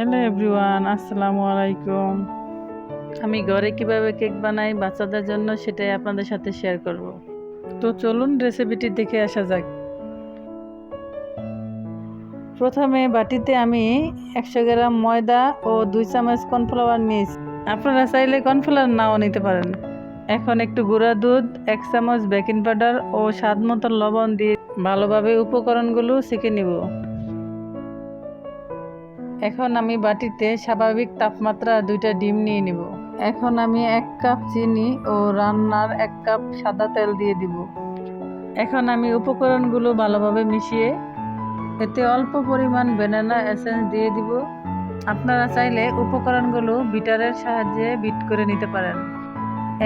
Hello everyone, আসসালামু আলাইকুম। আমি ঘরে কিভাবে কেক বানাই বাচ্চাদের জন্য সেটাই আপনাদের সাথে শেয়ার করব। তো চলুন রেসিপিটি দেখে আসা যাক। প্রথমে বাটিতে আমি 100 গ্রাম ময়দা ও 2 চামচ কর্নফ্লাওয়ার নিয়েছি। আপনারা চাইলে কর্নফ্লাওয়ার নাও নিতে পারেন। এখন একটু গুঁড়া দুধ, 1 চামচ বেকিং পাউডার ও স্বাদ মতো লবণ দিয়ে ভালোভাবে উপকরণগুলো ছেঁকে নিব। এখন আমি বাটিতে স্বাভাবিক তাপমাত্রা 2টা ডিম নিয়ে নিব। এখন আমি 1 কাপ চিনি ও রান্নার 1 কাপ সাদা তেল দিয়ে দিব। এখন আমি উপকরণগুলো ভালোভাবে মিশিয়ে এতে অল্প পরিমাণ ভ্যানিলা এসেন্স দিয়ে দিব। আপনারা চাইলে উপকরণগুলো বিটারের সাহায্যে বিট করে নিতে পারেন।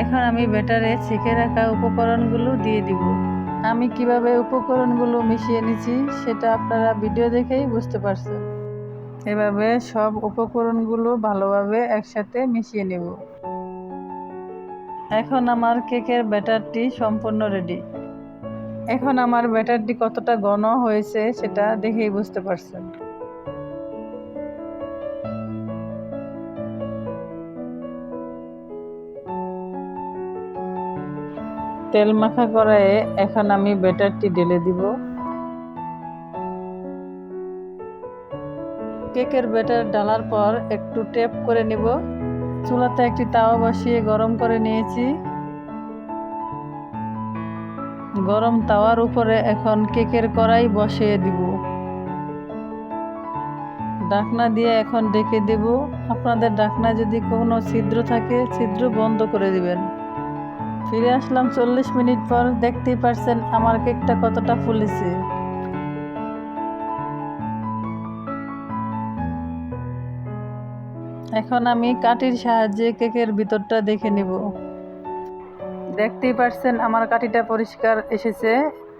এখন আমি ব্যাটারে ছেঁকে রাখা উপকরণগুলো দিয়ে দিব। আমি কিভাবে উপকরণগুলো মিশিয়ে নিচ্ছি সেটা আপনারা ভিডিও দেখেই বুঝতে পারছেন। এভাবে সব উপকরণগুলো ভালোভাবে একসাথে মিশিয়ে নেব। এখন আমার কেকের ব্যাটারটি সম্পূর্ণ রেডি। এখন আমার ব্যাটারটি কতটা ঘন হয়েছে সেটা দেখেই বুঝতে পারছেন। তেল মাখা কড়াইয়ে এখন আমি ব্যাটারটি ঢেলে দিব। কেকের ব্যাটার ঢালার পর একটু ট্যাপ করে নিব। চুলাতে একটি তাওয়া বসিয়ে গরম করে নিয়েছি। গরম তাওয়ার উপরে এখন কেকের কড়াই বসিয়ে দিব। ঢাকনা দিয়ে এখন ঢেকে দেব। আপনাদের ঢাকনায় যদি কোনো ছিদ্র থাকে ছিদ্র বন্ধ করে দিবেন। ফিরে আসলাম 40 মিনিট পর। দেখতেই পারছেন আমার কেকটা কতটা ফুলেছে। এখন আমি কাঠির সাহায্যে কেকের ভিতরটা দেখে নিব। দেখতেই পারছেন আমার কাঠিটা পরিষ্কার এসেছে,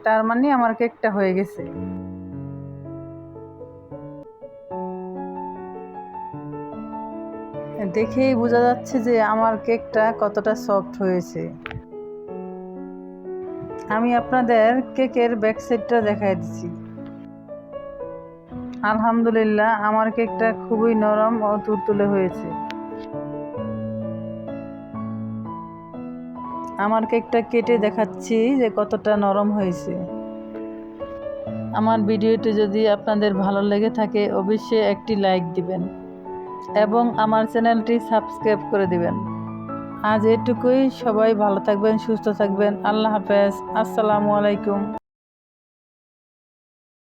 তার মানে আমার কেকটা হয়ে গেছে। দেখেই বোঝা যাচ্ছে যে আমার কেকটা কতটা সফট হয়েছে। আমি আপনাদের কেকের ব্যাক সাইডটা দেখাই দিচ্ছি। আলহামদুলিল্লাহ আমার কেকটা খুবই নরম ও তুলতুলে হয়েছে। আমার কেকটা কেটে দেখাচ্ছি যে কতটা নরম হয়েছে। আমার ভিডিওটি যদি আপনাদের ভালো লেগে থাকে অবশ্যই একটি লাইক দিবেন এবং আমার চ্যানেলটি সাবস্ক্রাইব করে দিবেন। আজ এটুকুই। সবাই ভালো থাকবেন, সুস্থ থাকবেন। আল্লাহ হাফেজ। আসসালামু আলাইকুম।